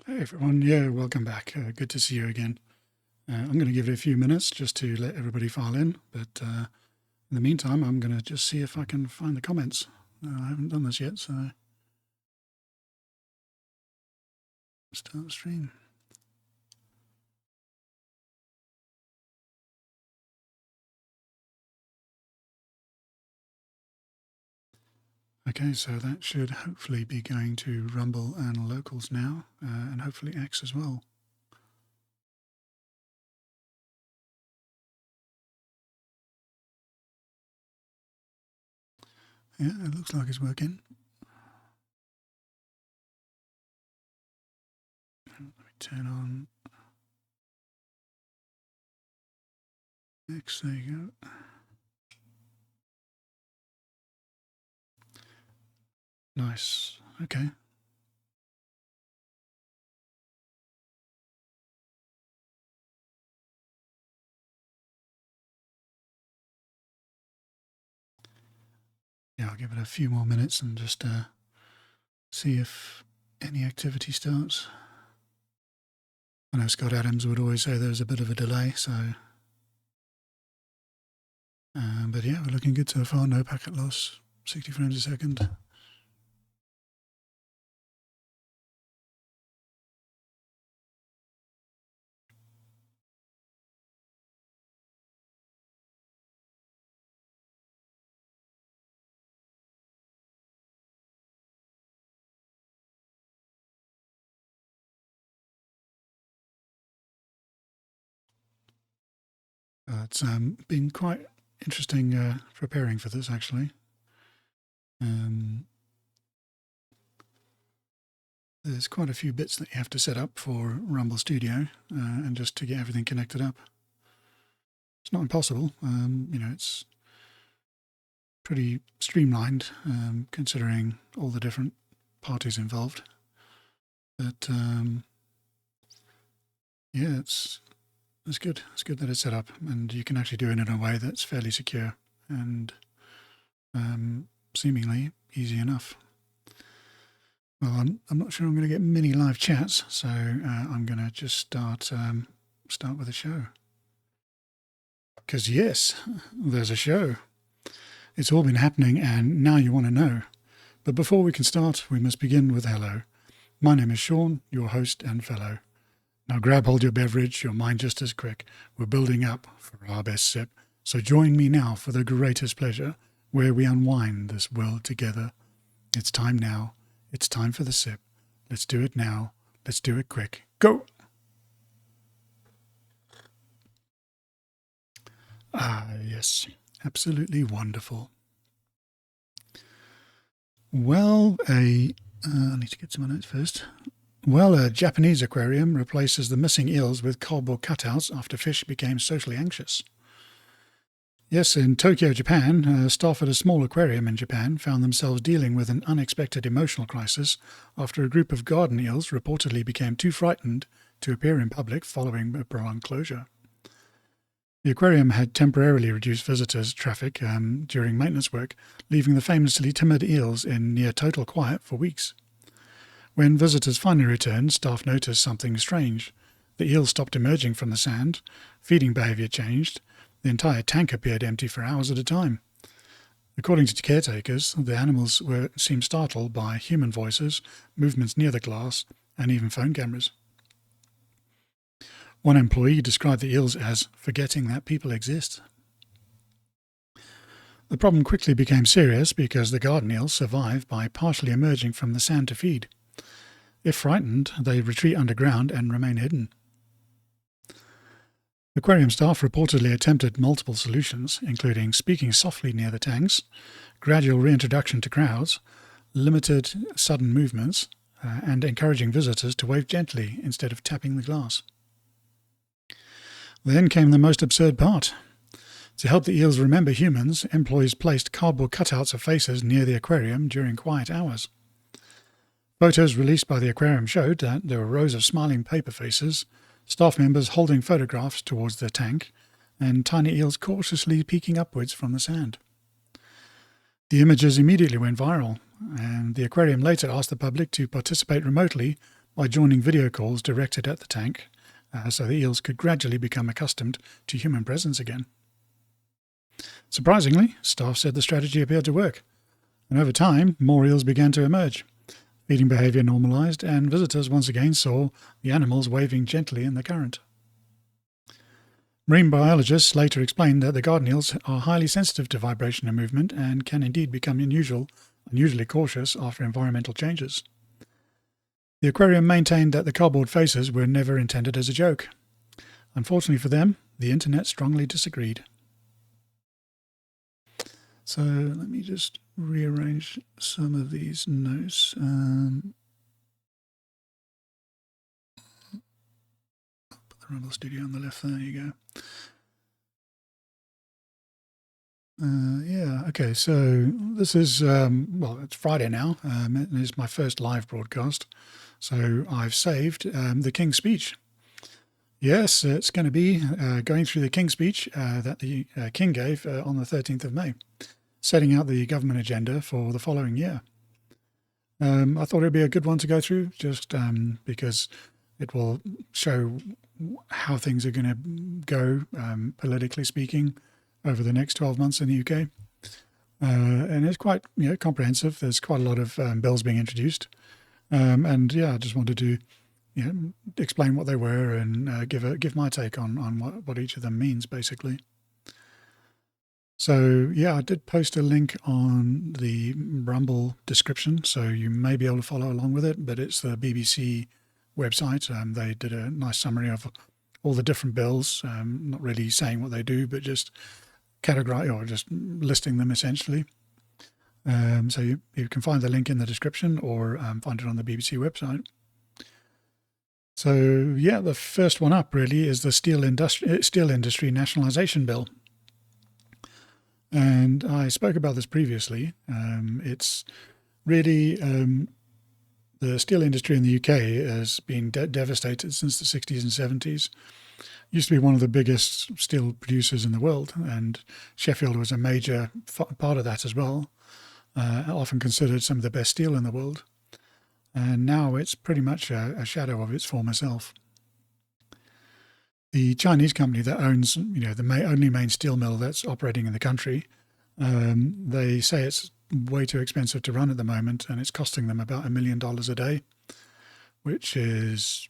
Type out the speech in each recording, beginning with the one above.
Hey everyone, yeah, welcome back. Good to see you again. I'm going to give it a few minutes just to let everybody file in, but in the meantime, I'm going to just see if I can find the comments. I haven't done this yet, so start the stream. Okay, so that should hopefully be going to Rumble and Locals now, and hopefully X as well. Yeah, it looks like it's working. Let me turn on X, there you go. Nice, okay. Yeah, I'll give it a few more minutes and just see if any activity starts. I know Scott Adams would always say there's a bit of a delay, so... but yeah, we're looking good so far. No packet loss, 60 frames a second. It's been quite interesting preparing for this, actually. There's quite a few bits that you have to set up for Rumble Studio and just to get everything connected up. It's not impossible. It's pretty streamlined considering all the different parties involved. But yeah, it's good. It's good that it's set up, and you can actually do it in a way that's fairly secure and seemingly easy enough. Well, I'm not sure I'm going to get many live chats, so I'm going to just start with the show. Because yes, there's a show. It's all been happening, and now you want to know. But before we can start, we must begin with hello. My name is Sean, your host and fellow. Now grab hold your beverage, your mind just as quick. We're building up for our best sip. So join me now for the greatest pleasure, where we unwind this world together. It's time now. It's time for the sip. Let's do it now. Let's do it quick. Go! Ah, yes. Absolutely wonderful. Well, I need to get to my notes first. Well, a Japanese aquarium replaces the missing eels with cardboard cutouts after fish became socially anxious. Yes, in Tokyo, Japan, staff at a small aquarium in Japan found themselves dealing with an unexpected emotional crisis after a group of garden eels reportedly became too frightened to appear in public following a prolonged closure. The aquarium had temporarily reduced visitors' traffic during maintenance work, leaving the famously timid eels in near total quiet for weeks. When visitors finally returned, staff noticed something strange. The eels stopped emerging from the sand, feeding behaviour changed, the entire tank appeared empty for hours at a time. According to caretakers, the animals seemed startled by human voices, movements near the glass, and even phone cameras. One employee described the eels as forgetting that people exist. The problem quickly became serious because the garden eels survive by partially emerging from the sand to feed. If frightened, they retreat underground and remain hidden. Aquarium staff reportedly attempted multiple solutions, including speaking softly near the tanks, gradual reintroduction to crowds, limited sudden movements, and encouraging visitors to wave gently instead of tapping the glass. Then came the most absurd part. To help the eels remember humans, employees placed cardboard cutouts of faces near the aquarium during quiet hours. Photos released by the aquarium showed that there were rows of smiling paper faces, staff members holding photographs towards the tank, and tiny eels cautiously peeking upwards from the sand. The images immediately went viral, and the aquarium later asked the public to participate remotely by joining video calls directed at the tank, so the eels could gradually become accustomed to human presence again. Surprisingly, staff said the strategy appeared to work, and over time, more eels began to emerge. Feeding behaviour normalised, and visitors once again saw the animals waving gently in the current. Marine biologists later explained that the garden eels are highly sensitive to vibration and movement and can indeed become unusually cautious after environmental changes. The aquarium maintained that the cardboard faces were never intended as a joke. Unfortunately for them, the internet strongly disagreed. So let me just rearrange some of these notes. Put the Rumble Studio on the left, there you go. Yeah, okay, so this is, well, it's Friday now. It is my first live broadcast. So I've saved the King's Speech. Yes, it's going to be going through the King's Speech that the King gave on the 13th of May, setting out the government agenda for the following year. I thought it'd be a good one to go through, just because it will show how things are going to go, politically speaking, over the next 12 months in the UK. And it's quite comprehensive. There's quite a lot of bills being introduced. And yeah, I just wanted to explain what they were and give my take on what each of them means, basically. So yeah, I did post a link on the Rumble description, so you may be able to follow along with it, but it's the BBC website. They did a nice summary of all the different bills, not really saying what they do, but just categorizing or just listing them essentially. So you can find the link in the description or find it on the BBC website. So yeah, the first one up really is the steel industry nationalisation bill. And I spoke about this previously. It's really the steel industry in the UK has been devastated since the 60s and 70s. Used to be one of the biggest steel producers in the world, and Sheffield was a major part of that as well. Often considered some of the best steel in the world. And now it's pretty much a shadow of its former self. The Chinese company that owns, the only main steel mill that's operating in the country, they say it's way too expensive to run at the moment, and it's costing them about $1 million a day, which is,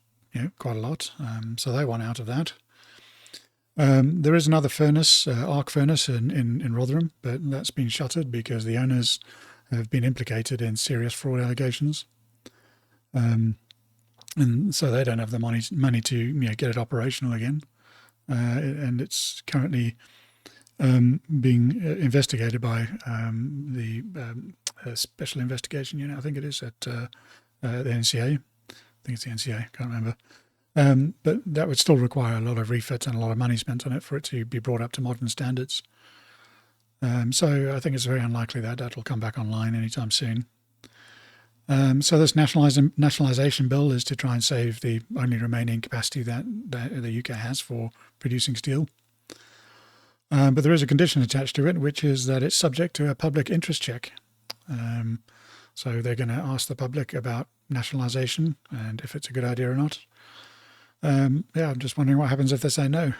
quite a lot. So they want out of that. There is another furnace, arc furnace in Rotherham, but that's been shuttered because the owners have been implicated in serious fraud allegations. And so they don't have the money to get it operational again, and it's currently being investigated by the Special Investigation Unit. I think it is at the NCA. I think it's the NCA. Can't remember. But that would still require a lot of refits and a lot of money spent on it for it to be brought up to modern standards. So I think it's very unlikely that that will come back online anytime soon. So this nationalisation bill is to try and save the only remaining capacity that the UK has for producing steel. But there is a condition attached to it, which is that it's subject to a public interest check. So they're going to ask the public about nationalisation and if it's a good idea or not. I'm just wondering what happens if they say no.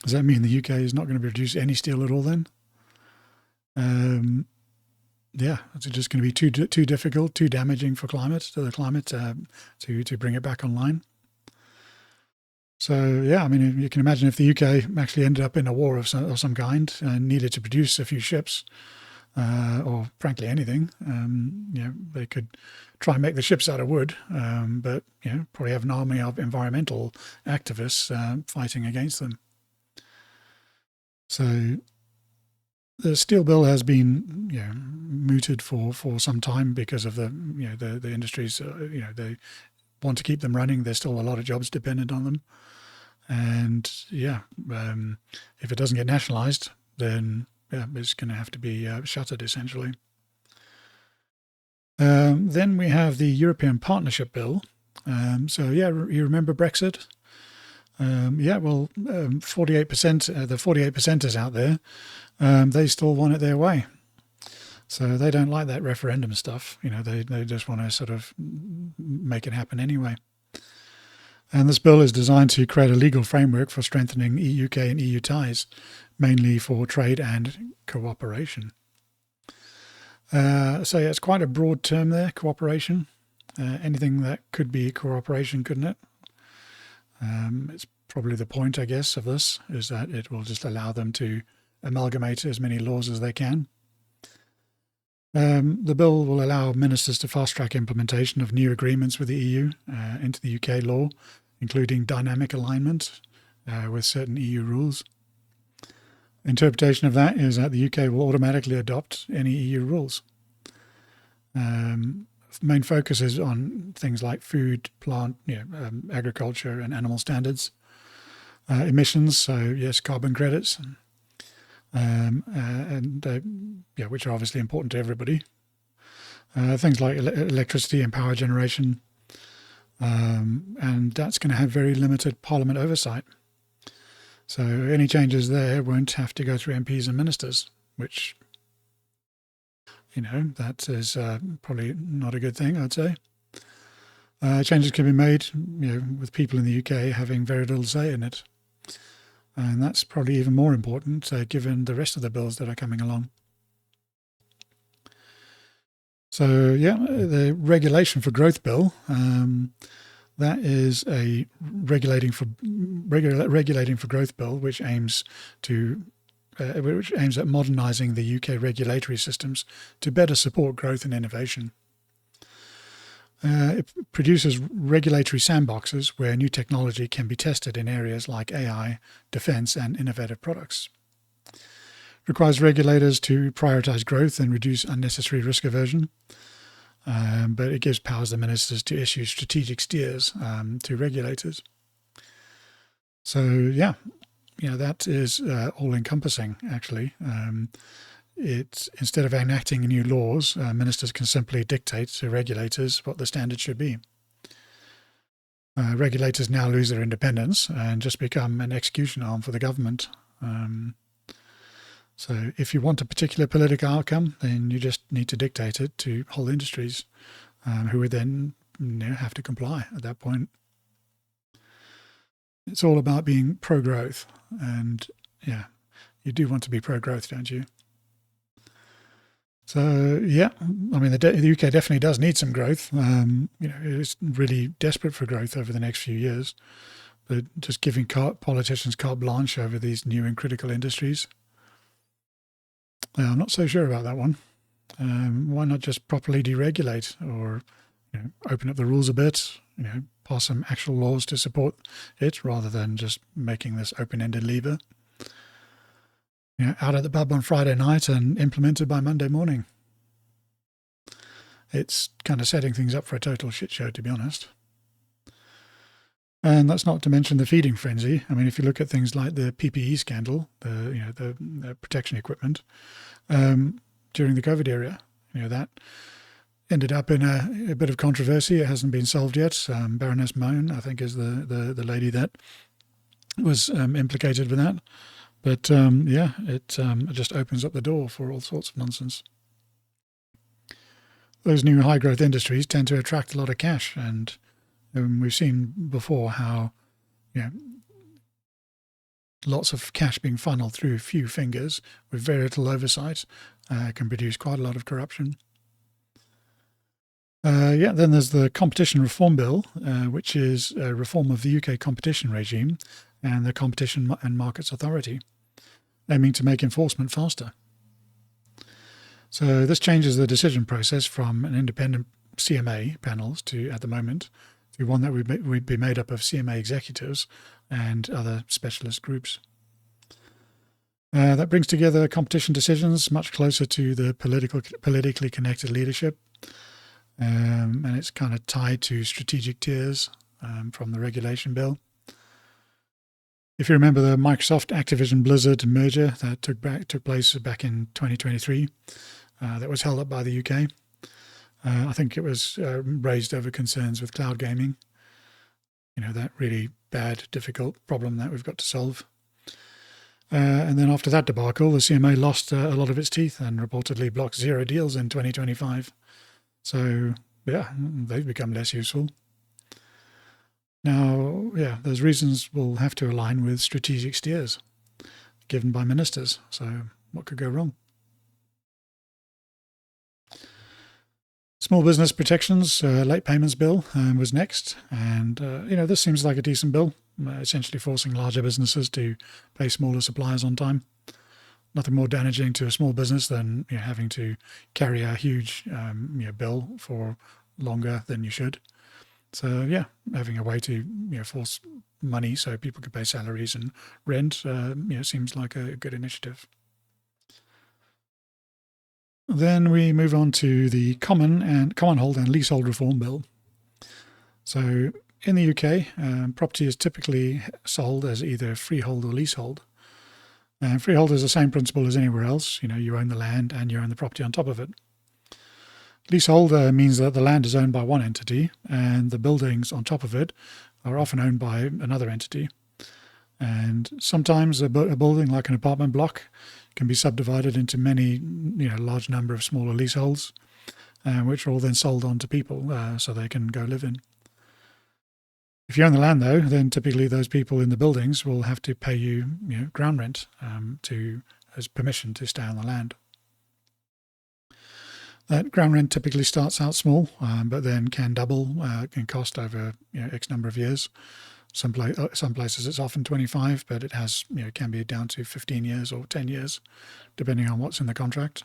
Does that mean the UK is not going to produce any steel at all then? It's just going to be too difficult, too damaging for the climate to bring it back online. So yeah, I mean, you can imagine if the UK actually ended up in a war of some kind and needed to produce a few ships, or frankly anything, they could try and make the ships out of wood, but probably have an army of environmental activists fighting against them. So the steel bill has been mooted for some time because of the industries. They want to keep them running. There's still a lot of jobs dependent on them, and if it doesn't get nationalised, then it's going to have to be shuttered essentially. Then we have the European Partnership Bill. You remember Brexit? 48%, the 48%ers out there, they still want it their way. So they don't like that referendum stuff. They just want to sort of make it happen anyway. And this bill is designed to create a legal framework for strengthening UK and EU ties, mainly for trade and cooperation. So yeah, it's quite a broad term there, cooperation. Anything that could be cooperation, couldn't it? It's probably the point, I guess, of this, is that it will just allow them to amalgamate as many laws as they can. The bill will allow ministers to fast-track implementation of new agreements with the EU into the UK law, including dynamic alignment with certain EU rules. Interpretation of that is that the UK will automatically adopt any EU rules. Main focus is on things like food, plant, agriculture and animal standards, emissions, so yes, carbon credits, which are obviously important to everybody. Things like electricity and power generation, and that's going to have very limited Parliament oversight. So any changes there won't have to go through MPs and ministers, which, that is probably not a good thing, I'd say. Changes can be made, with people in the UK having very little say in it. And that's probably even more important given the rest of the bills that are coming along. So, the Regulation for Growth Bill, that is a regulating for growth bill, which aims at modernising the UK regulatory systems to better support growth and innovation. It produces regulatory sandboxes where new technology can be tested in areas like AI, defence and innovative products. It requires regulators to prioritise growth and reduce unnecessary risk aversion, but it gives powers to ministers to issue strategic steers to regulators. So, that is all-encompassing, actually. Instead of enacting new laws, ministers can simply dictate to regulators what the standards should be. Regulators now lose their independence and just become an execution arm for the government. So if you want a particular political outcome, then you just need to dictate it to whole industries, who would then have to comply at that point. It's all about being pro-growth, and you do want to be pro-growth, don't you? So, the UK definitely does need some growth. It's really desperate for growth over the next few years. But just giving politicians carte blanche over these new and critical industries, I'm not so sure about that one. Why not just properly deregulate, or open up the rules a bit, pass some actual laws to support it, rather than just making this open-ended lever. Out at the pub on Friday night and implemented by Monday morning. It's kind of setting things up for a total shit show, to be honest. And that's not to mention the feeding frenzy. I mean, if you look at things like the PPE scandal, the protection equipment, during the COVID era, that ended up in a bit of controversy. It hasn't been solved yet. Baroness Moan, I think, is the lady that was implicated with that. But it just opens up the door for all sorts of nonsense. Those new high-growth industries tend to attract a lot of cash, and we've seen before how lots of cash being funneled through few fingers with very little oversight can produce quite a lot of corruption. Then there's the Competition Reform Bill, which is a reform of the UK competition regime and the Competition and Markets Authority, aiming to make enforcement faster. So this changes the decision process from an independent CMA panels at the moment, to one that would be made up of CMA executives and other specialist groups. That brings together competition decisions much closer to the politically connected leadership, and it's kind of tied to strategic tiers from the regulation bill. If you remember the Microsoft Activision Blizzard merger that took place back in 2023, that was held up by the UK. I think it was raised over concerns with cloud gaming. That really bad, difficult problem that we've got to solve. And then after that debacle, the CMA lost a lot of its teeth and reportedly blocked 0 deals in 2025. So, yeah, they've become less useful. Now, yeah, those reasons will have to align with strategic steers given by ministers. So, what could go wrong? Small business protections, late payments bill was next. And, this seems like a decent bill, essentially forcing larger businesses to pay smaller suppliers on time. Nothing more damaging to a small business than having to carry a huge bill for longer than you should. So yeah, having a way to force money so people can pay salaries and rent seems like a good initiative. Then we move on to the Commonhold and Leasehold Reform Bill. So in the UK, property is typically sold as either freehold or leasehold. And freehold is the same principle as anywhere else. You own the land and you own the property on top of it. Leasehold means that the land is owned by one entity and the buildings on top of it are often owned by another entity. And sometimes a building like an apartment block can be subdivided into many, large number of smaller leaseholds, which are all then sold on to people so they can go live in. If you own the land, though, then typically those people in the buildings will have to pay you, ground rent as permission to stay on the land. That ground rent typically starts out small, but then can double, can cost over X number of years. Some places it's often 25, but it has can be down to 15 years or 10 years, depending on what's in the contract.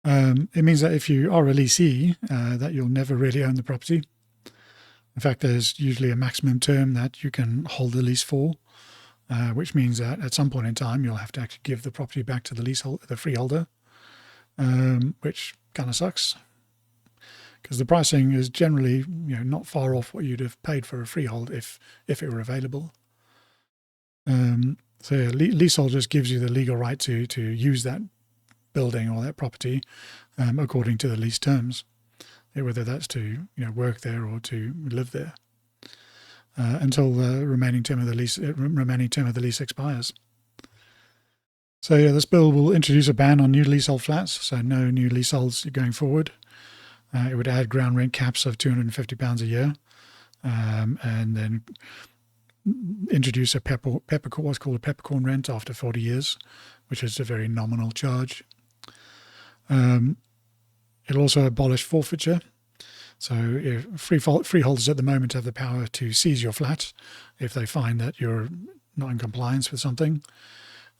It means that if you are a leasee, that you'll never really own the property. In fact, there's usually a maximum term that you can hold the lease for, which means that at some point in time you'll have to actually give the property back to the freeholder, which kind of sucks because the pricing is generally not far off what you'd have paid for a freehold if it were available. So yeah, leasehold just gives you the legal right to use that building or that property according to the lease terms, whether that's to work there or to live there until the remaining term of the lease expires. So yeah, this bill will introduce a ban on new leasehold flats, so no new leaseholds going forward. It would add ground rent caps of £250 a year, and then introduce what's called a peppercorn rent after 40 years, which is a very nominal charge. It'll also abolish forfeiture. So if freeholders at the moment have the power to seize your flat if they find that you're not in compliance with something.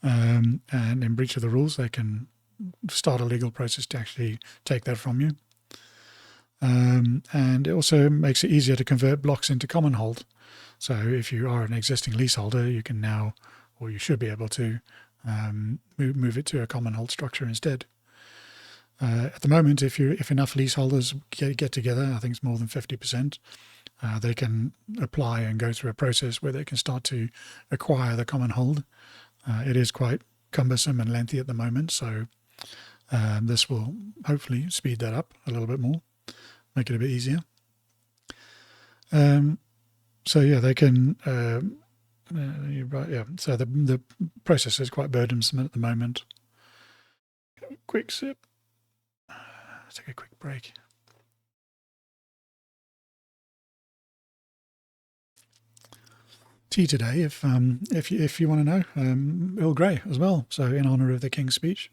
And in breach of the rules, they can start a legal process to actually take that from you. And it also makes it easier to convert blocks into common hold. So if you are an existing leaseholder, you can now, or you should be able to, move it to a common hold structure instead. At the moment, if enough leaseholders get together, I think it's more than 50%, they can apply and go through a process where they can start to acquire the common hold. It is quite cumbersome and lengthy at the moment, so this will hopefully speed that up a little bit more, make it a bit easier. So yeah, they can. So the process is quite burdensome at the moment. Quick sip. Let's take a quick break. Tea today, if you want to know, Earl Grey as well. So in honour of the King's speech.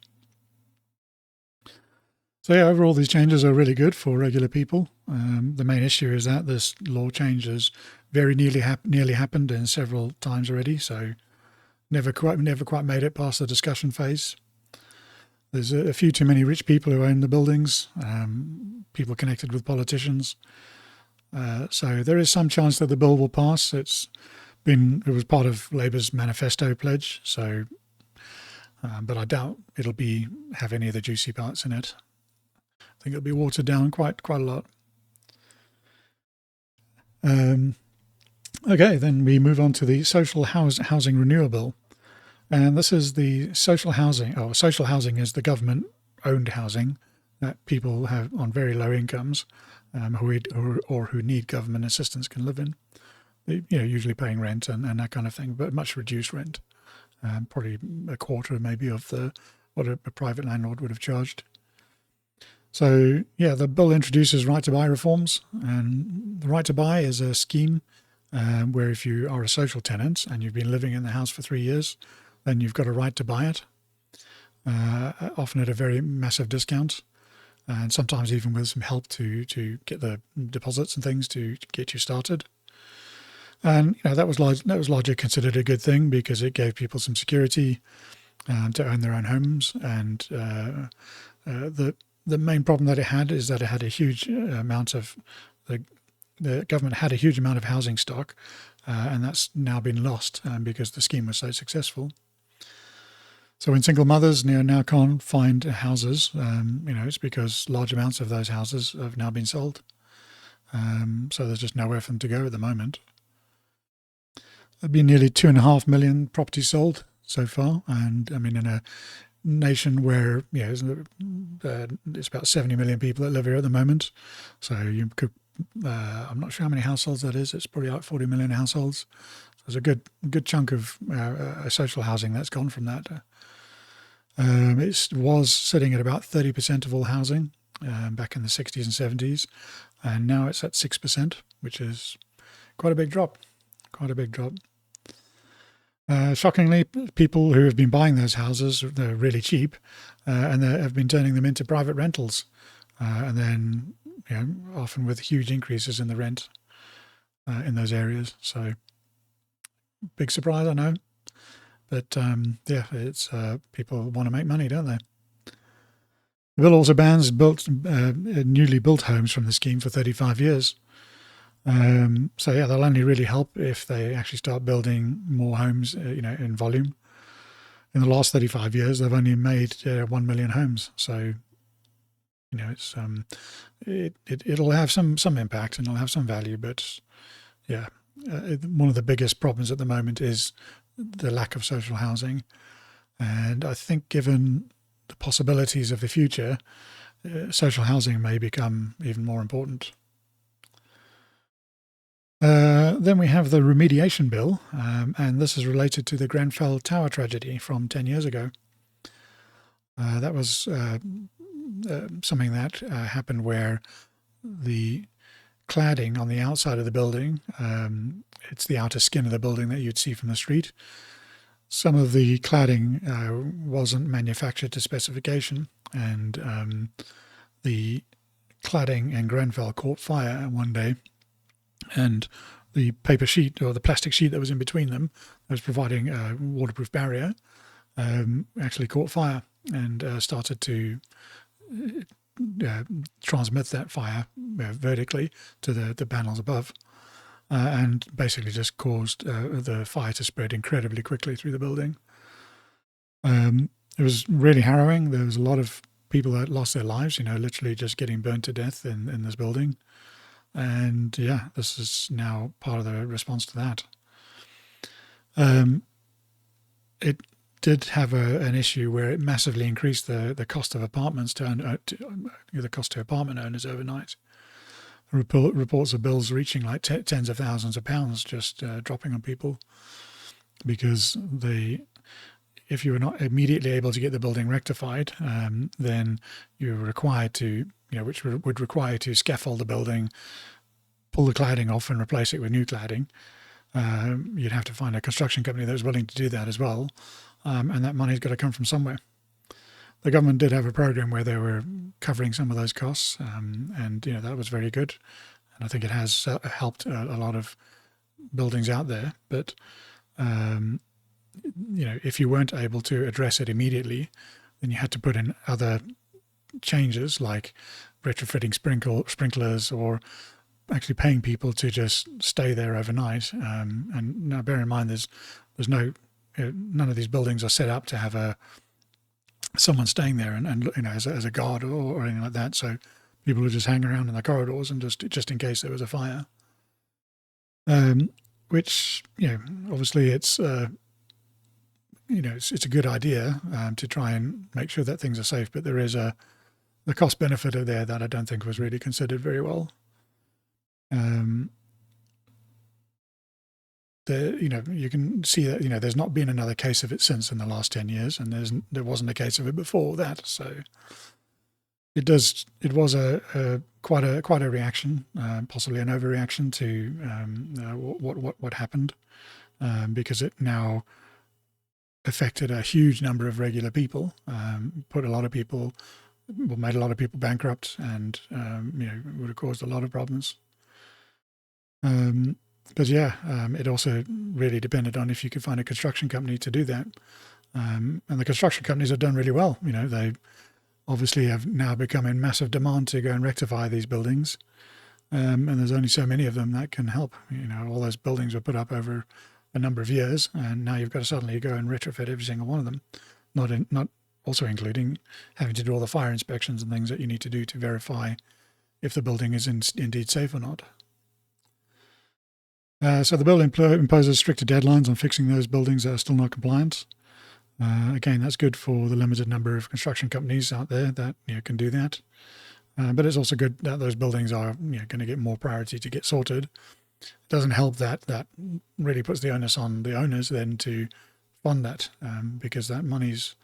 So yeah, overall these changes are really good for regular people. The main issue is that this law change has very nearly happened in several times already. So never quite made it past the discussion phase. There's a few too many rich people who own the buildings, people connected with politicians. So there is some chance that the bill will pass. It was part of Labour's manifesto pledge, so but I doubt it'll have any of the juicy parts in it. I think it'll be watered down quite a lot. Okay, then we move on to the social housing renewal bill, and this is the social housing. Social housing is the government-owned housing that people have on very low incomes, who need government assistance can live in. Usually paying rent and that kind of thing, but much reduced rent. probably a quarter maybe of what a private landlord would have charged. So yeah, the bill introduces right to buy reforms, and the right to buy is a scheme where if you are a social tenant and you've been living in the house for 3 years, then you've got a right to buy it, often at a very massive discount, and sometimes even with some help to get the deposits and things to get you started. And that was largely considered a good thing because it gave people some security to own their own homes. And the main problem that it had is that it had a huge amount of the government had a huge amount of housing stock, and that's now been lost because the scheme was so successful. So when single mothers now can't find houses, it's because large amounts of those houses have now been sold. So there's just nowhere for them to go at the moment. There've been nearly 2.5 million properties sold so far, and I mean in a nation where it's about 70 million people that live here at the moment. So you could, I'm not sure how many households that is. It's probably like 40 million households. So there's a good chunk of social housing that's gone from that. It was sitting at about 30% of all housing back in the 60s and 70s, and now it's at 6%, which is quite a big drop. Shockingly, people who have been buying those houses, they're really cheap, and they have been turning them into private rentals, and then often with huge increases in the rent in those areas. So big surprise, I know, but it's people want to make money, don't they? The bill also bans newly built homes from the scheme for 35 years. So they'll only really help if they actually start building more homes, in volume. In the last 35 years, they've only made 1 million homes. So, it's it'll have some impact and it'll have some value. But one of the biggest problems at the moment is the lack of social housing. And I think given the possibilities of the future, social housing may become even more important. Then we have the remediation bill, and this is related to the Grenfell Tower tragedy from 10 years ago. That was something that happened where the cladding on the outside of the building, it's the outer skin of the building that you'd see from the street. Some of the cladding wasn't manufactured to specification, and the cladding in Grenfell caught fire one day. And the paper sheet or the plastic sheet that was in between them, that was providing a waterproof barrier, actually caught fire and started to transmit that fire vertically to the panels above, and basically just caused the fire to spread incredibly quickly through the building. It was really harrowing. There was a lot of people that lost their lives, literally just getting burnt to death in this building. And this is now part of the response to that. It did have an issue where it massively increased the cost of apartments the cost to apartment owners overnight. Reports of bills reaching like tens of thousands of pounds just dropping on people because if you were not immediately able to get the building rectified, then you were required to, which would require you to scaffold the building, pull the cladding off and replace it with new cladding. You'd have to find a construction company that was willing to do that as well. And that money's got to come from somewhere. The government did have a program where they were covering some of those costs, and that was very good. And I think it has helped a lot of buildings out there. But if you weren't able to address it immediately, then you had to put in other changes like retrofitting sprinklers or actually paying people to just stay there overnight. And now bear in mind, there's no none of these buildings are set up to have someone staying there and as a guard or anything like that. So people would just hang around in the corridors and just in case there was a fire. Which obviously it's it's a good idea to try and make sure that things are safe, but there is the cost benefit of there that I don't think was really considered very well. you can see that there's not been another case of it since in the last 10 years, and there wasn't a case of it before that. So it was quite a reaction, possibly an overreaction to what happened, because it now affected a huge number of regular people, made a lot of people bankrupt, and would have caused a lot of problems. But yeah, it also really depended on if you could find a construction company to do that. And the construction companies have done really well. They obviously have now become in massive demand to go and rectify these buildings. And there's only so many of them that can help. All those buildings were put up over a number of years, and now you've got to suddenly go and retrofit every single one of them, not also including having to do all the fire inspections and things that you need to do to verify if the building is indeed safe or not. So the bill imposes stricter deadlines on fixing those buildings that are still not compliant. Again, that's good for the limited number of construction companies out there that can do that. But it's also good that those buildings are going to get more priority to get sorted. It doesn't help that really puts the onus on the owners then to fund that, because that money's,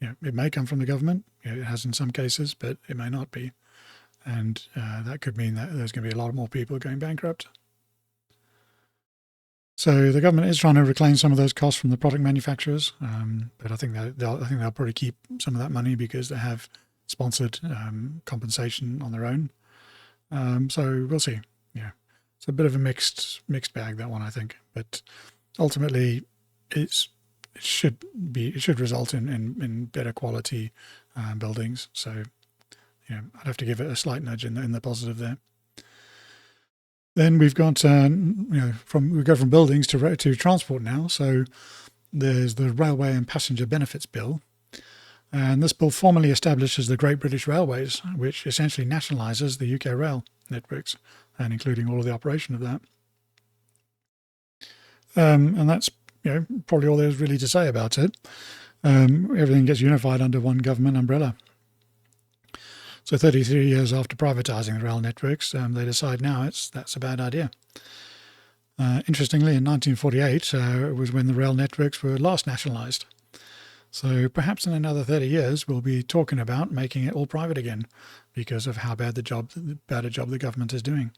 it may come from the government. It has in some cases, but it may not be. And that could mean that there's going to be a lot more people going bankrupt. So the government is trying to reclaim some of those costs from the product manufacturers, but I think they'll probably keep some of that money because they have sponsored compensation on their own. So we'll see. Yeah, it's a bit of a mixed bag, that one, I think. But ultimately, it should result in better quality buildings. So I'd have to give it a slight nudge in the positive there. Then we've got we go from buildings to transport now. So there's the Railway and Passenger Benefits Bill, and this bill formally establishes the Great British Railways, which essentially nationalises the UK rail networks, and including all of the operation of that. And that's probably all there's really to say about it. Everything gets unified under one government umbrella. So 33 years after privatising the rail networks, they decide now that's a bad idea. Interestingly, in 1948 was when the rail networks were last nationalised. So perhaps in another 30 years we'll be talking about making it all private again because of how bad a job the government is doing.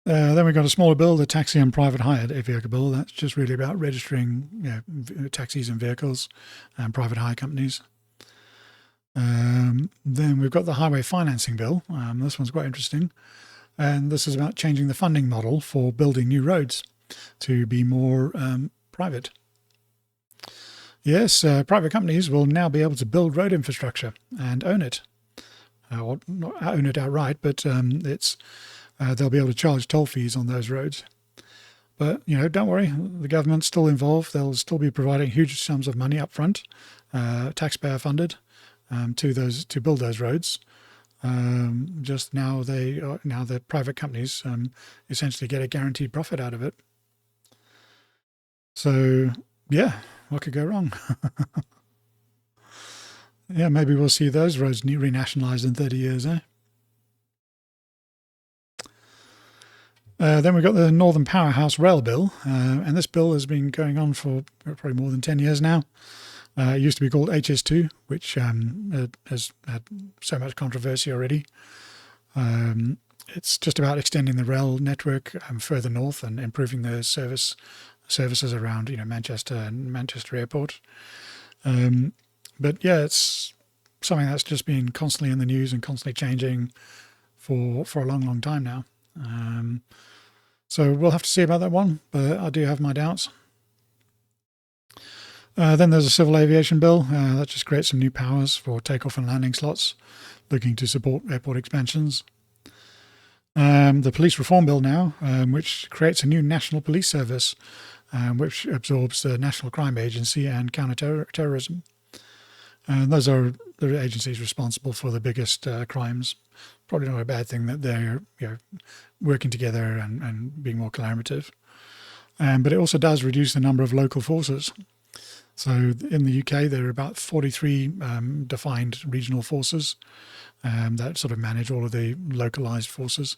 Then we've got a smaller bill, the Taxi and Private Hired Vehicle Bill. That's just really about registering taxis and vehicles and private hire companies. Then we've got the Highway Financing Bill. This one's quite interesting. And this is about changing the funding model for building new roads to be more private. Yes, private companies will now be able to build road infrastructure and own it. Or not own it outright, but they'll be able to charge toll fees on those roads. But, don't worry, the government's still involved. They'll still be providing huge sums of money up front, taxpayer funded, to build those roads. Just now the private companies essentially get a guaranteed profit out of it. So yeah, what could go wrong? Yeah, maybe we'll see those roads renationalised in 30 years, eh? Then we've got the Northern Powerhouse Rail Bill, and this bill has been going on for probably more than 10 years now. It used to be called HS2, which has had so much controversy already. It's just about extending the rail network further north and improving the services around Manchester and Manchester Airport. But yeah, it's something that's just been constantly in the news and constantly changing for a long, long time now. So we'll have to see about that one, but I do have my doubts. Then there's a Civil Aviation Bill that just creates some new powers for takeoff and landing slots, looking to support airport expansions. The Police Reform Bill now, which creates a new National Police Service, which absorbs the National Crime Agency and counter-terrorism. And those are the agencies responsible for the biggest crimes. Probably not a bad thing that they're working together and being more collaborative. But it also does reduce the number of local forces. So in the UK, there are about 43 defined regional forces that sort of manage all of the localised forces.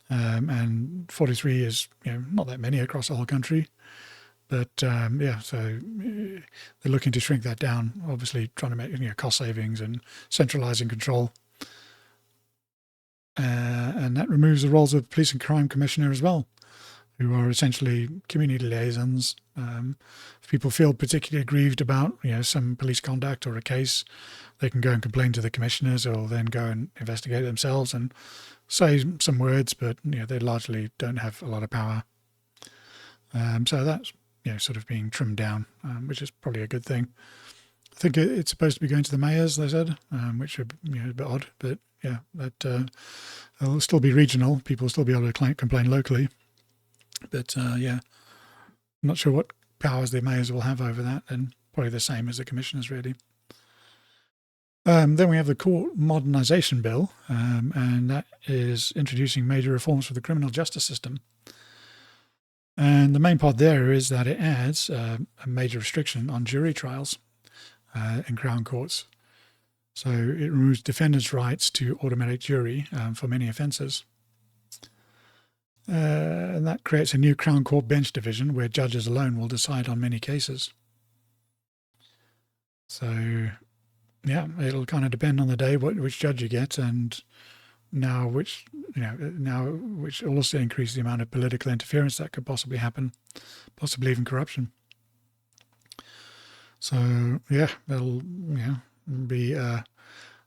and 43 is not that many across the whole country. But so they're looking to shrink that down, obviously trying to make cost savings and centralising control. And that removes the roles of police and crime commissioner as well, who are essentially community liaisons. If people feel particularly aggrieved about some police conduct or a case, they can go and complain to the commissioners, or then go and investigate themselves and say some words, but they largely don't have a lot of power. So that's sort of being trimmed down, which is probably a good thing. I think it's supposed to be going to the mayors, they said, which are a bit odd, but that it'll still be regional. People will still be able to complain locally, but I'm not sure what powers the mayors will have over that, and probably the same as the commissioners, really. Then we have the Court Modernisation Bill, and that is introducing major reforms for the criminal justice system. And the main part there is that it adds a major restriction on jury trials in Crown courts. So it removes defendants' rights to automatic jury for many offences. And that creates a new Crown Court bench division where judges alone will decide on many cases. So, it'll kind of depend on the day which judge you get, and now which will also increase the amount of political interference that could possibly happen, possibly even corruption. So that'll be a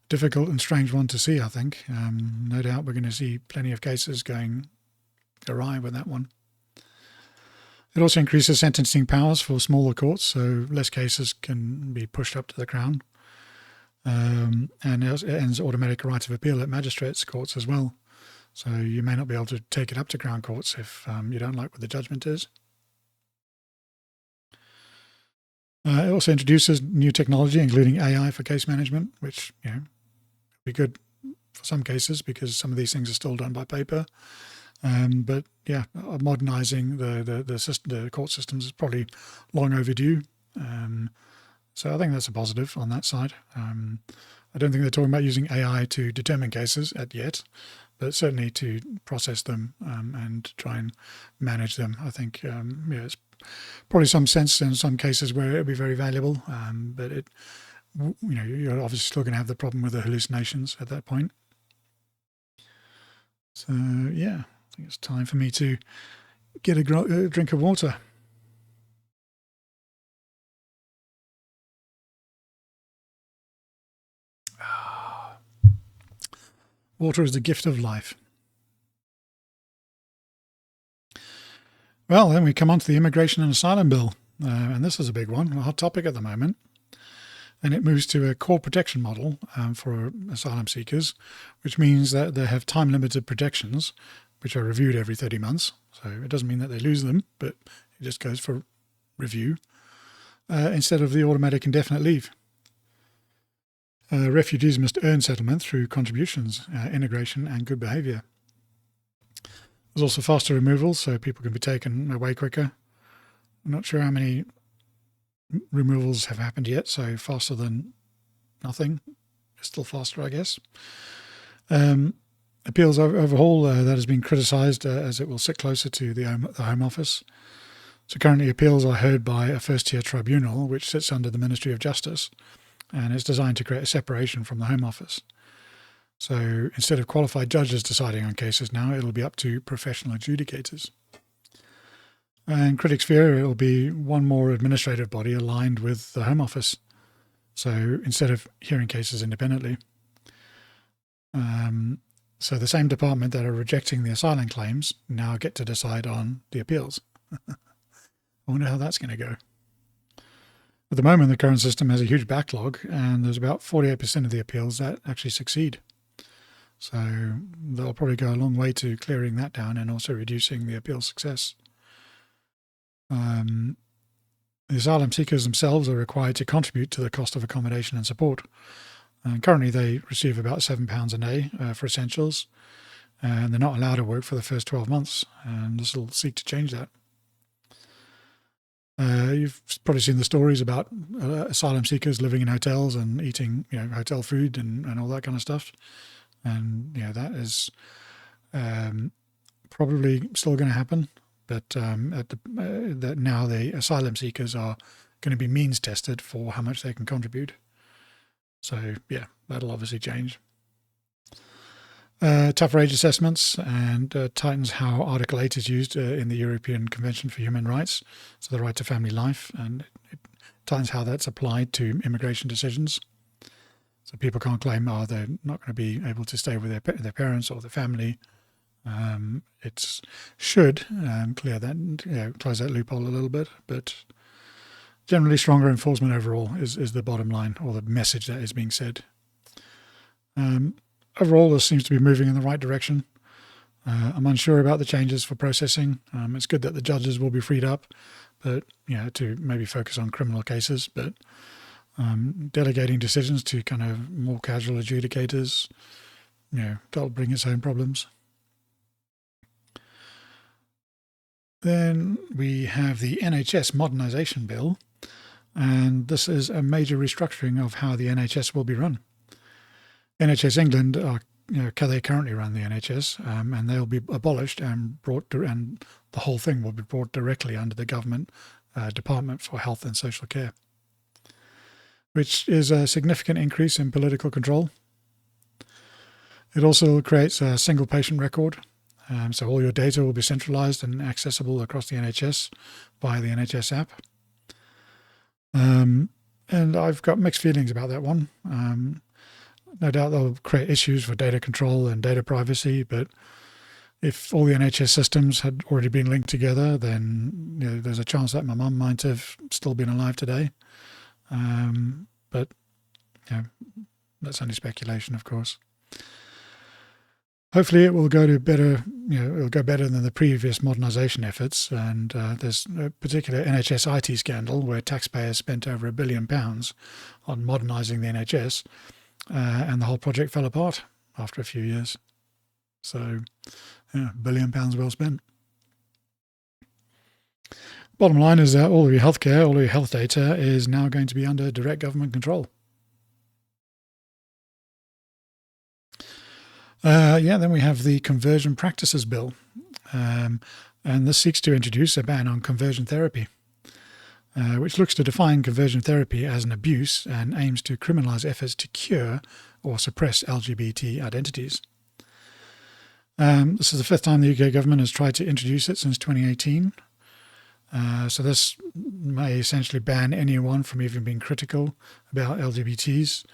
difficult and strange one to see, I think. No doubt we're going to see plenty of cases going awry with that one. It also increases sentencing powers for smaller courts, so less cases can be pushed up to the Crown. And it ends automatic rights of appeal at magistrates' courts as well. So you may not be able to take it up to Crown courts if you don't like what the judgment is. It also introduces new technology, including AI for case management, which will be good for some cases because some of these things are still done by paper. But modernising the court systems is probably long overdue. So I think that's a positive on that side. I don't think they're talking about using AI to determine cases yet, but certainly to process them and try and manage them. I think it's probably some sense in some cases where it'll be very valuable, but you're obviously still going to have the problem with the hallucinations at that point. So I think it's time for me to get a drink of water. Water is the gift of life. Well, then we come on to the Immigration and Asylum Bill, and this is a big one, a hot topic at the moment. And it moves to a core protection model for asylum seekers, which means that they have time-limited protections, which are reviewed every 30 months. So it doesn't mean that they lose them, but it just goes for review, instead of the automatic indefinite leave. Refugees must earn settlement through contributions, integration, and good behaviour. There's also faster removals, so people can be taken away quicker. I'm not sure how many removals have happened yet, so faster than nothing. Still faster, I guess. Appeals overhaul, that has been criticised as it will sit closer to the Home Office. So currently appeals are heard by a first-tier tribunal, which sits under the Ministry of Justice, and it's designed to create a separation from the Home Office. So instead of qualified judges deciding on cases now, it'll be up to professional adjudicators. And critics fear it'll be one more administrative body aligned with the Home Office. So instead of hearing cases independently. So the same department that are rejecting the asylum claims now get to decide on the appeals. I wonder how that's going to go. At the moment, the current system has a huge backlog, and there's about 48% of the appeals that actually succeed. So they'll probably go a long way to clearing that down and also reducing the appeal success. The asylum seekers themselves are required to contribute to the cost of accommodation and support. And currently they receive about £7 a day for essentials, and they're not allowed to work for the first 12 months, and this will seek to change that. You've probably seen the stories about asylum seekers living in hotels and eating, hotel food and all that kind of stuff. And, that is probably still going to happen, but that now the asylum seekers are going to be means tested for how much they can contribute. So yeah, that'll obviously change. Tougher age assessments, and tightens how Article 8 is used in the European Convention for Human Rights, so the right to family life, and it tightens how that's applied to immigration decisions. So people can't claim, they're not going to be able to stay with their parents or their family. It should clear that, close that loophole a little bit, but generally stronger enforcement overall is the bottom line, or the message that is being said. Overall, this seems to be moving in the right direction. I'm unsure about the changes for processing. It's good that the judges will be freed up, but to maybe focus on criminal cases. But delegating decisions to kind of more casual adjudicators, that'll bring its own problems. Then we have the NHS Modernisation Bill, and this is a major restructuring of how the NHS will be run. NHS England they currently run the NHS, and they'll be abolished and and the whole thing will be brought directly under the government Department for Health and Social Care, which is a significant increase in political control. It also creates a single patient record, so all your data will be centralised and accessible across the NHS via the NHS app. And I've got mixed feelings about that one. No doubt they'll create issues for data control and data privacy, but if all the NHS systems had already been linked together, then there's a chance that my mum might have still been alive today. But that's only speculation, of course. Hopefully it will go to better, it'll go better than the previous modernisation efforts. And there's a particular NHS IT scandal where taxpayers spent over £1 billion on modernising the NHS. And the whole project fell apart after a few years. So, £1 billion well spent. Bottom line is that all of your healthcare, all of your health data is now going to be under direct government control. Then we have the Conversion Practices Bill. And this seeks to introduce a ban on conversion therapy, which looks to define conversion therapy as an abuse and aims to criminalise efforts to cure or suppress LGBT identities. This is the fifth time the UK government has tried to introduce it since 2018. So this may essentially ban anyone from even being critical about LGBTs,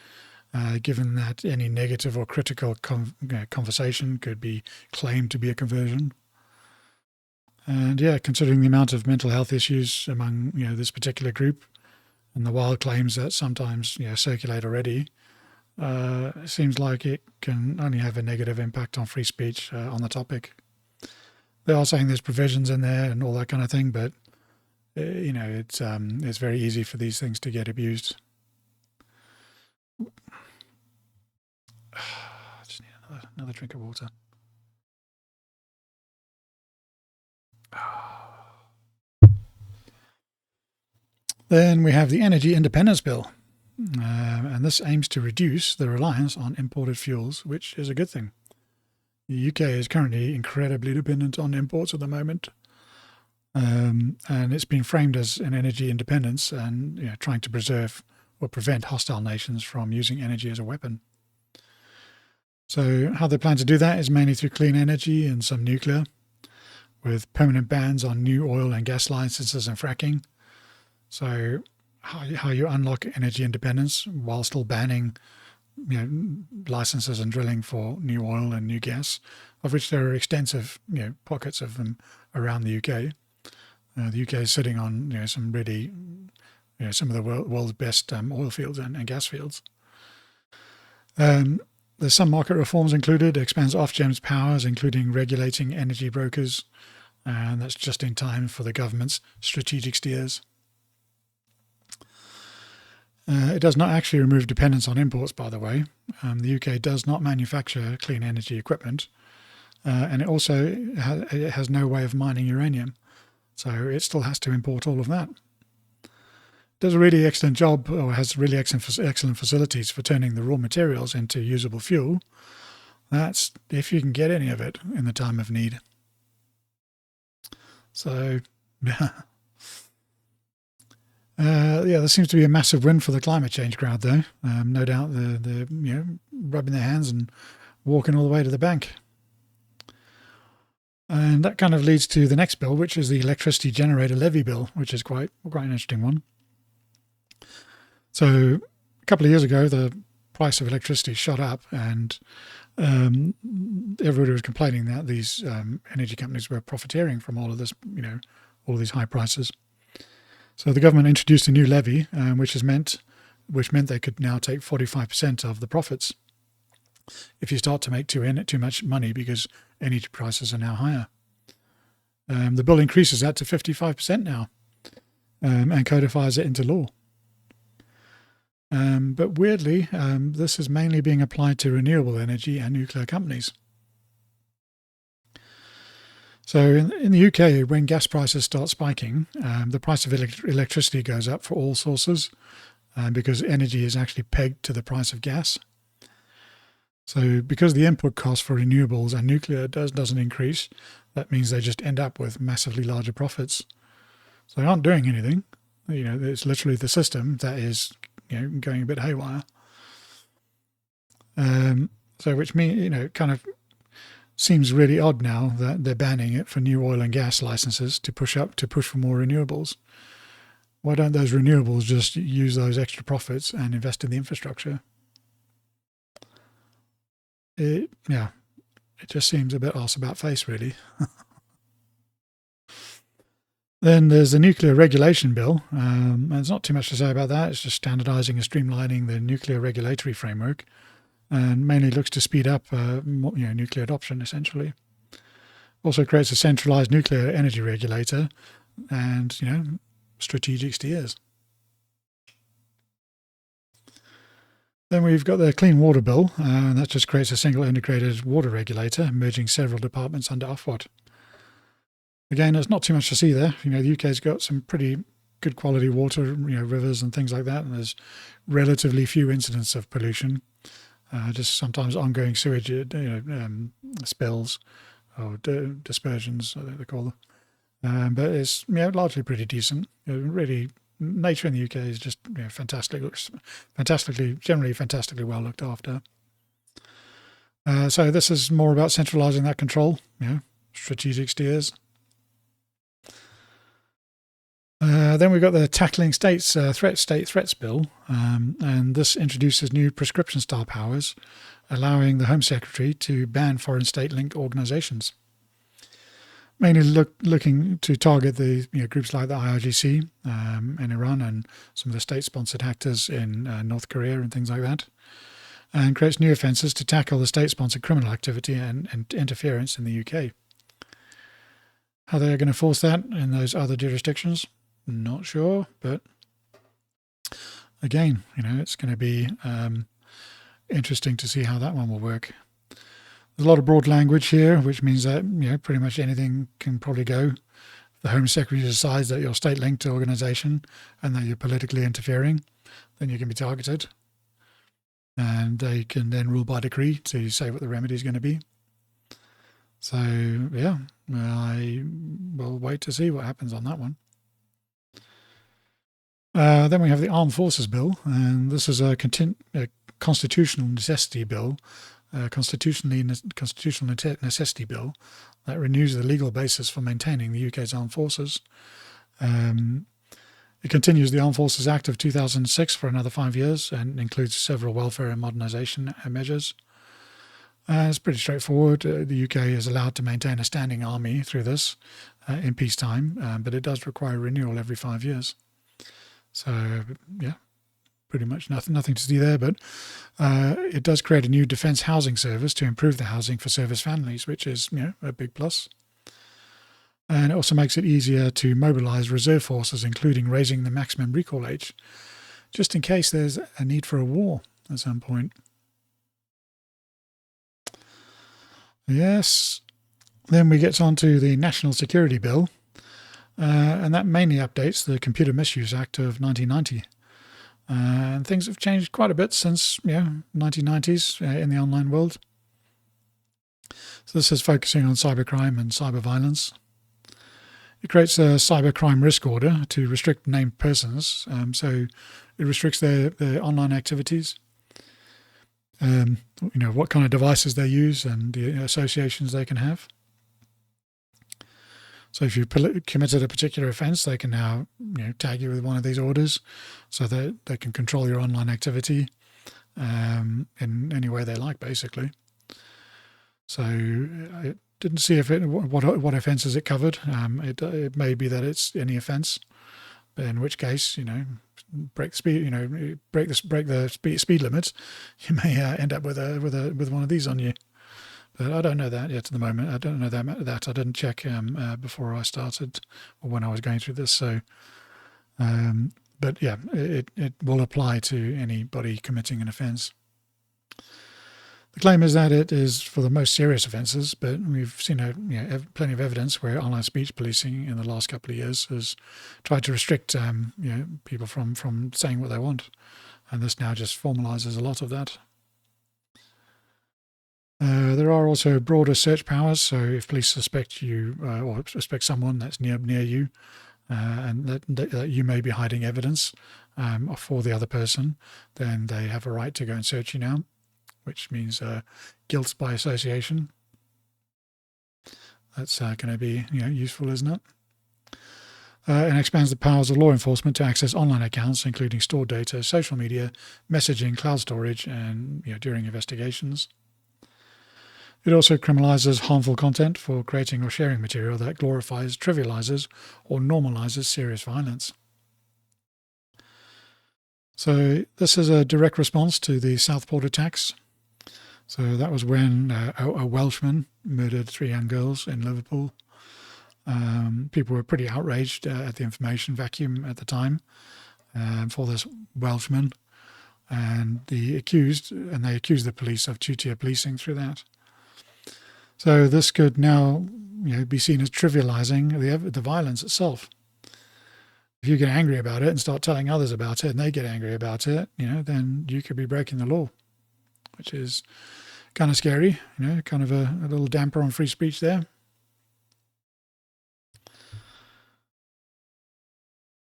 given that any negative or critical conversation could be claimed to be a conversion. And considering the amount of mental health issues among this particular group and the wild claims that sometimes circulate already, it seems like it can only have a negative impact on free speech on the topic. They are saying there's provisions in there and all that kind of thing, but it's very easy for these things to get abused. I just need another drink of water. Then we have the Energy Independence Bill, and this aims to reduce the reliance on imported fuels, which is a good thing. The UK is currently incredibly dependent on imports at the moment, and it's been framed as an energy independence and trying to preserve or prevent hostile nations from using energy as a weapon. So how they plan to do that is mainly through clean energy and some nuclear, with permanent bans on new oil and gas licenses and fracking. So how you unlock energy independence while still banning licenses and drilling for new oil and new gas, of which there are extensive pockets of them around the UK. The UK is sitting on some really some of the world's best oil fields and gas fields. There's some market reforms included, expands Ofgem's powers, including regulating energy brokers, and that's just in time for the government's strategic steers. It does not actually remove dependence on imports, by the way. The UK does not manufacture clean energy equipment, and it also it has no way of mining uranium, so it still has to import all of that. It does a really excellent job, or has really excellent facilities for turning the raw materials into usable fuel. That's if you can get any of it in the time of need. So, yeah. There seems to be a massive win for the climate change crowd, though. No doubt they're rubbing their hands and walking all the way to the bank. And that kind of leads to the next bill, which is the electricity generator levy bill, which is quite an interesting one. So a couple of years ago, the price of electricity shot up, and everybody was complaining that these energy companies were profiteering from all of this, all these high prices. So the government introduced a new levy, which meant they could now take 45% of the profits if you start to make too much money because energy prices are now higher. The bill increases that to 55% now and codifies it into law. But weirdly, this is mainly being applied to renewable energy and nuclear companies. So in the UK, when gas prices start spiking, the price of electricity goes up for all sources because energy is actually pegged to the price of gas. So because the input cost for renewables and nuclear doesn't increase, that means they just end up with massively larger profits. So they aren't doing anything. It's literally the system that is going a bit haywire. So which means, kind of seems really odd now that they're banning it for new oil and gas licenses to push for more renewables. Why don't those renewables just use those extra profits and invest in the infrastructure? It just seems a bit arse about face, really. Then there's the nuclear regulation bill. There's not too much to say about that. It's just standardizing and streamlining the nuclear regulatory framework, and mainly looks to speed up nuclear adoption, essentially. Also creates a centralized nuclear energy regulator and, strategic steers. Then we've got the Clean Water Bill, and that just creates a single integrated water regulator, merging several departments under Ofwat. Again, there's not too much to see there. The UK's got some pretty good quality water, rivers and things like that, and there's relatively few incidents of pollution. Just sometimes ongoing sewage spills or dispersions, they call them. But it's largely pretty decent. Really, nature in the UK is just fantastic. Looks generally fantastically well looked after. So this is more about centralising that control. Strategic steers. Then we've got the Tackling State Threats Bill, and this introduces new prescription-style powers, allowing the Home Secretary to ban foreign state-linked organisations. Mainly looking to target the groups like the IRGC in Iran and some of the state-sponsored actors in North Korea and things like that, and creates new offences to tackle the state-sponsored criminal activity and interference in the UK. How they're going to force that in those other jurisdictions? Not sure, but again, it's going to be interesting to see how that one will work. There's a lot of broad language here, which means that pretty much anything can probably go. If the Home Secretary decides that you're a state-linked organisation and that you're politically interfering, then you can be targeted, and they can then rule by decree to say what the remedy is going to be. So I will wait to see what happens on that one. Then we have the Armed Forces Bill, and this is a constitutional necessity bill, constitutional necessity bill that renews the legal basis for maintaining the UK's armed forces. It continues the Armed Forces Act of 2006 for another 5 years and includes several welfare and modernisation measures. It's pretty straightforward. The UK is allowed to maintain a standing army through this in peacetime, but it does require renewal every 5 years. So, pretty much nothing to see there, but it does create a new defence housing service to improve the housing for service families, which is a big plus. And it also makes it easier to mobilise reserve forces, including raising the maximum recall age, just in case there's a need for a war at some point. Yes. Then we get on to the National Security Bill, and that mainly updates the Computer Misuse Act of 1990. And things have changed quite a bit since 1990s in the online world. So this is focusing on cybercrime and cyber violence. It creates a cybercrime risk order to restrict named persons. So it restricts their online activities. What kind of devices they use and the associations they can have. So if you committed a particular offence, they can now tag you with one of these orders, so that they can control your online activity in any way they like, basically. So I didn't see what offences it covered. It may be that it's any offence, in which case break the speed break the speed limits, you may end up with one of these on you. But I don't know that yet at the moment. I don't know that I didn't check before I started or when I was going through this. So, but yeah, it will apply to anybody committing an offence. The claim is that it is for the most serious offences, but we've seen plenty of evidence where online speech policing in the last couple of years has tried to restrict people from saying what they want, and this now just formalises a lot of that. There are also broader search powers. So if police suspect you or suspect someone that's near you, and that you may be hiding evidence for the other person, then they have a right to go and search you now, which means guilt by association. That's going to be useful, isn't it? And expands the powers of law enforcement to access online accounts, including stored data, social media, messaging, cloud storage, and during investigations. It also criminalizes harmful content for creating or sharing material that glorifies, trivializes, or normalizes serious violence. So this is a direct response to the Southport attacks. So that was when a Welshman murdered 3 young girls in Liverpool. People were pretty outraged at the information vacuum at the time for this Welshman, and they accused the police of two-tier policing through that. So this could now be seen as trivializing the violence itself. If you get angry about it and start telling others about it and they get angry about it, then you could be breaking the law, which is kind of scary, kind of a little damper on free speech there.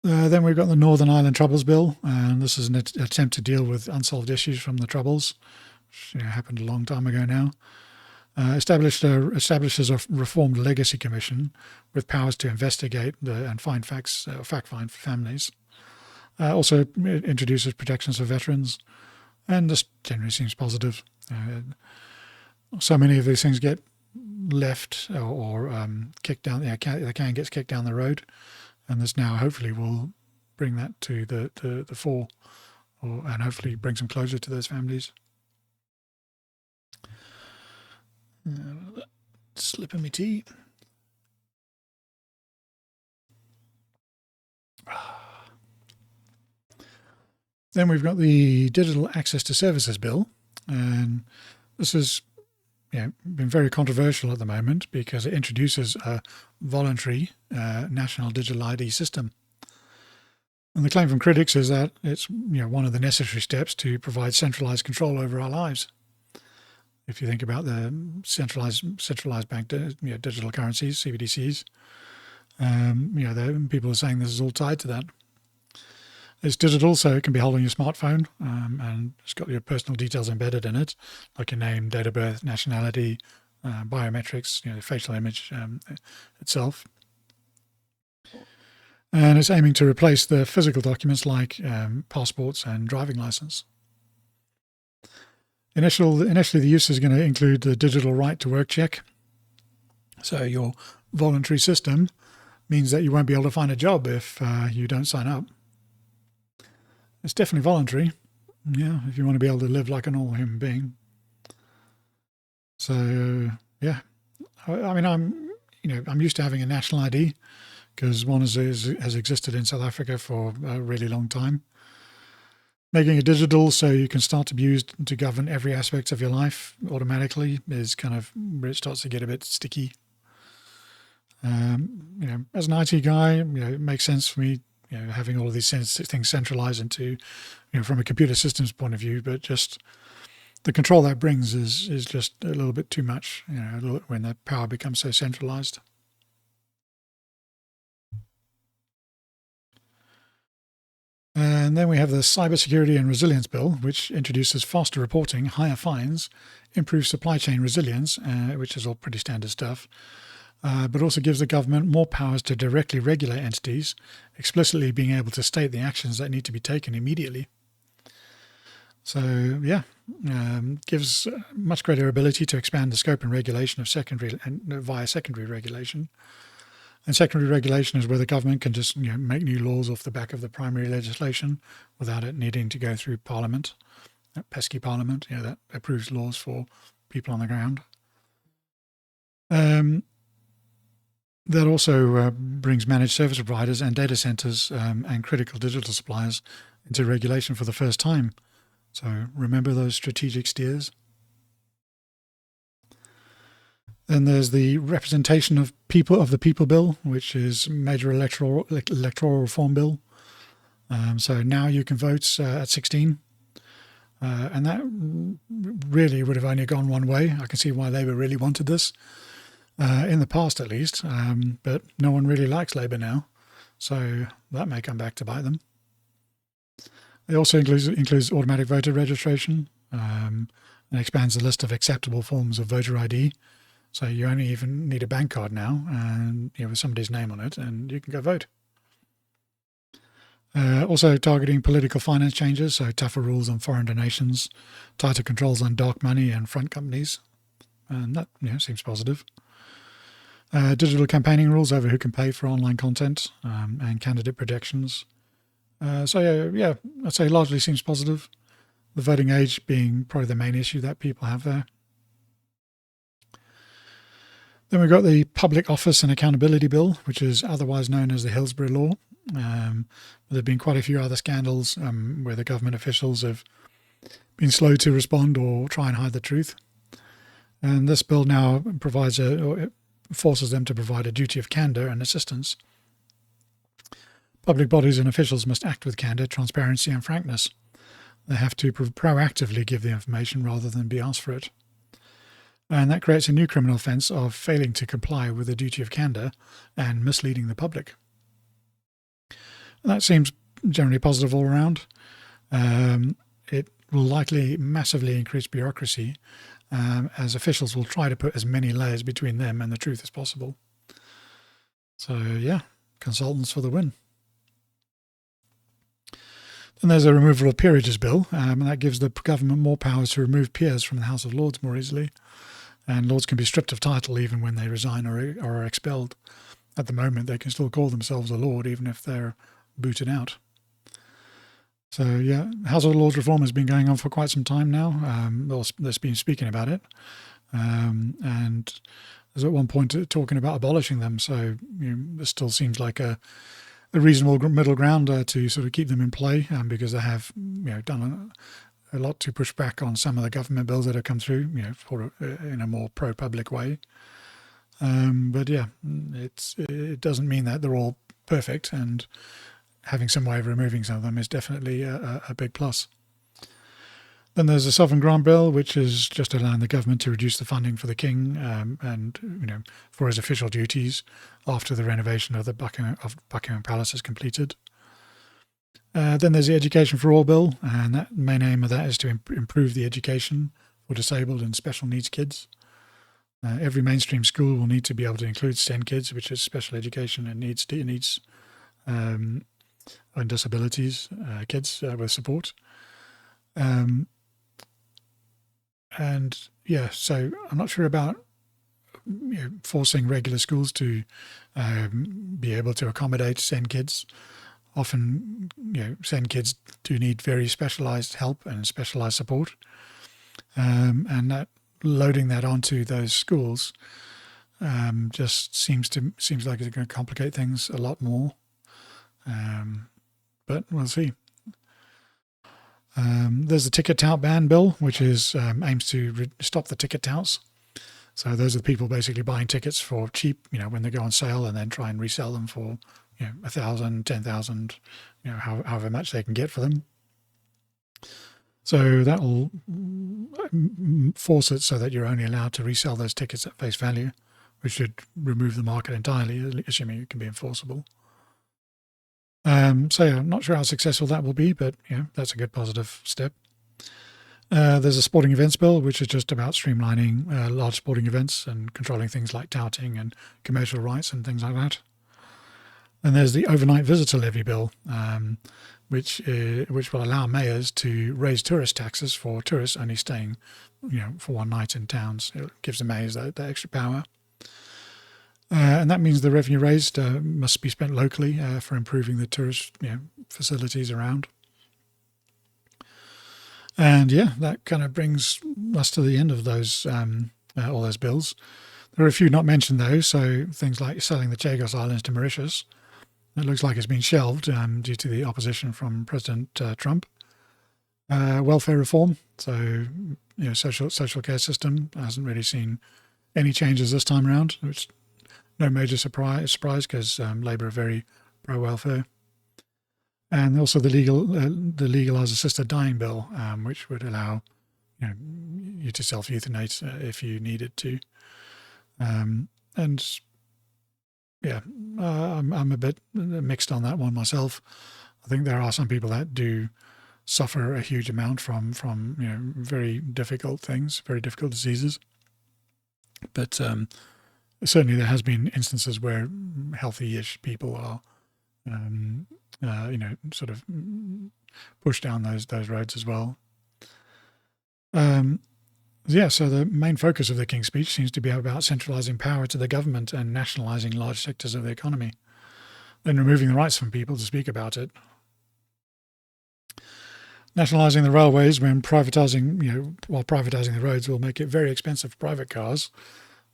Then we've got the Northern Ireland Troubles Bill, and this is an attempt to deal with unsolved issues from the Troubles, which happened a long time ago now. Establishes a reformed legacy commission with powers to investigate and find fact-find for families. Also introduces protections for veterans, and this generally seems positive. So many of these things get left or kicked down. The can gets kicked down the road, and this now hopefully will bring that to the fore, and hopefully bring some closure to those families. Slip in my tea. Then we've got the Digital Access to Services Bill, and this has been very controversial at the moment because it introduces a voluntary national digital ID system. And the claim from critics is that it's one of the necessary steps to provide centralized control over our lives. If you think about the centralized bank digital currencies, CBDCs, people are saying this is all tied to that. It's digital, so it can be held on your smartphone, and it's got your personal details embedded in it, like your name, date of birth, nationality, biometrics, the facial image itself. And it's aiming to replace the physical documents like passports and driving license. Initially, the use is going to include the digital right to work check. So your voluntary system means that you won't be able to find a job if you don't sign up. It's definitely voluntary, if you want to be able to live like a normal human being. So, I mean, I'm used to having a national ID because one has existed in South Africa for a really long time. Making it digital so you can start to be used to govern every aspect of your life automatically is kind of where it starts to get a bit sticky. As an IT guy, it makes sense for me, having all of these things centralized into, from a computer systems point of view, but just the control that brings is just a little bit too much, when the power becomes so centralized. And then we have the Cybersecurity and Resilience Bill, which introduces faster reporting, higher fines, improves supply chain resilience, which is all pretty standard stuff, but also gives the government more powers to directly regulate entities, explicitly being able to state the actions that need to be taken immediately. So, yeah, gives much greater ability to expand the scope and regulation of via secondary regulation. And secondary regulation is where the government can just make new laws off the back of the primary legislation without it needing to go through Parliament, that pesky Parliament, that approves laws for people on the ground. That also brings managed service providers and data centers and critical digital suppliers into regulation for the first time. So remember those strategic steers. Then there's the Representation of the People Bill, which is major electoral reform bill. So now you can vote at 16. And that really would have only gone one way. I can see why Labour really wanted this, in the past at least. But no one really likes Labour now. So that may come back to bite them. It also includes automatic voter registration and expands the list of acceptable forms of voter ID. So you only even need a bank card now, and with somebody's name on it, and you can go vote. Also targeting political finance changes, so tougher rules on foreign donations, tighter controls on dark money and front companies, and that seems positive. Digital campaigning rules over who can pay for online content and candidate protections. So yeah, I'd say largely seems positive. The voting age being probably the main issue that people have there. Then we've got the Public Office and Accountability Bill, which is otherwise known as the Hillsborough Law. There have been quite a few other scandals where the government officials have been slow to respond or try and hide the truth. And this bill now forces them to provide a duty of candour and assistance. Public bodies and officials must act with candour, transparency and frankness. They have to proactively give the information rather than be asked for it. And that creates a new criminal offence of failing to comply with the duty of candour and misleading the public. That seems generally positive all around. It will likely massively increase bureaucracy, as officials will try to put as many layers between them and the truth as possible. So yeah, consultants for the win. Then there's a removal of peerages bill, and that gives the government more powers to remove peers from the House of Lords more easily. And Lords can be stripped of title even when they resign or are expelled. At the moment, they can still call themselves a Lord even if they're booted out. So yeah, House of Lords reform has been going on for quite some time now. There's been speaking about it. And there's at one point talking about abolishing them. So this still seems like a reasonable middle ground to sort of keep them in play, because they have done a lot to push back on some of the government bills that have come through, in a more pro-public way. But yeah, it doesn't mean that they're all perfect, and having some way of removing some of them is definitely a big plus. Then there's the Sovereign Grant Bill, which is just allowing the government to reduce the funding for the King and for his official duties after the renovation of the Buckingham Palace is completed. Then there's the Education for All Bill, and the main aim of that is to improve the education for disabled and special needs kids. Every mainstream school will need to be able to include STEM kids, which is special education and needs and disabilities kids with support. And yeah, so I'm not sure about forcing regular schools to be able to accommodate SEND kids. Often, SEND kids do need very specialised help and specialised support, and that loading that onto those schools just seems like it's going to complicate things a lot more. But we'll see. There's the ticket tout ban bill, which is aims to stop the ticket touts. So those are the people basically buying tickets for cheap, when they go on sale, and then try and resell them for, 1,000, 10,000, however much they can get for them. So that will force it so that you're only allowed to resell those tickets at face value, which should remove the market entirely, assuming it can be enforceable. So yeah, I'm not sure how successful that will be, but that's a good positive step. There's a sporting events bill, which is just about streamlining large sporting events and controlling things like touting and commercial rights and things like that. And there's the overnight visitor levy bill, which will allow mayors to raise tourist taxes for tourists only staying, for one night in towns. It gives the mayors that extra power. And that means the revenue raised must be spent locally for improving the tourist facilities around. And that kind of brings us to the end of those all those bills. There are a few not mentioned though, so things like selling the Chagos Islands to Mauritius. It looks like it's been shelved due to the opposition from President Trump. Welfare reform, so social care system hasn't really seen any changes this time around, which no major surprise because Labour are very pro welfare. And also the legalised assisted dying bill, which would allow you to self-euthanate if you needed to. I'm a bit mixed on that one myself. I think there are some people that do suffer a huge amount from very difficult things, very difficult diseases. But certainly there has been instances where healthy-ish people are sort of push down those roads as well. So the main focus of the King's speech seems to be about centralising power to the government and nationalising large sectors of the economy, then removing the rights from people to speak about it. Nationalising the railways while privatising the roads will make it very expensive for private cars.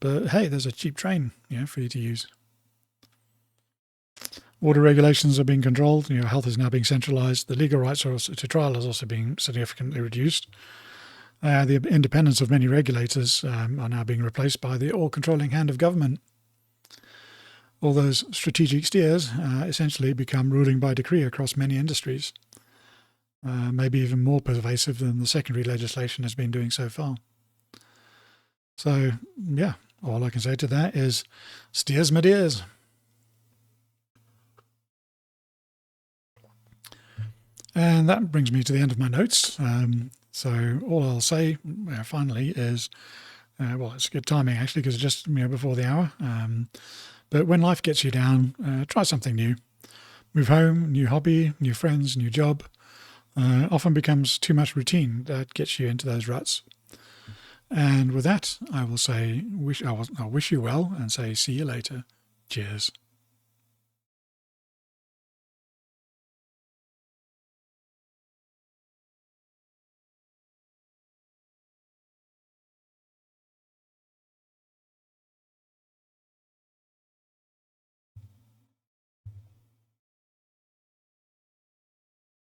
But hey, there's a cheap train, for you to use. Water regulations are being controlled. Health is now being centralised. The legal rights to trial has also been significantly reduced. The independence of many regulators are now being replaced by the all-controlling hand of government. All those strategic steers essentially become ruling by decree across many industries, maybe even more pervasive than the secondary legislation has been doing so far. So, all I can say to that is, steers my dears. And that brings me to the end of my notes. So all I'll say finally is, it's good timing actually because it's just before the hour. But when life gets you down, try something new. Move home, new hobby, new friends, new job. Often becomes too much routine that gets you into those ruts. And with that, I will say, I'll wish you well and say, see you later. Cheers.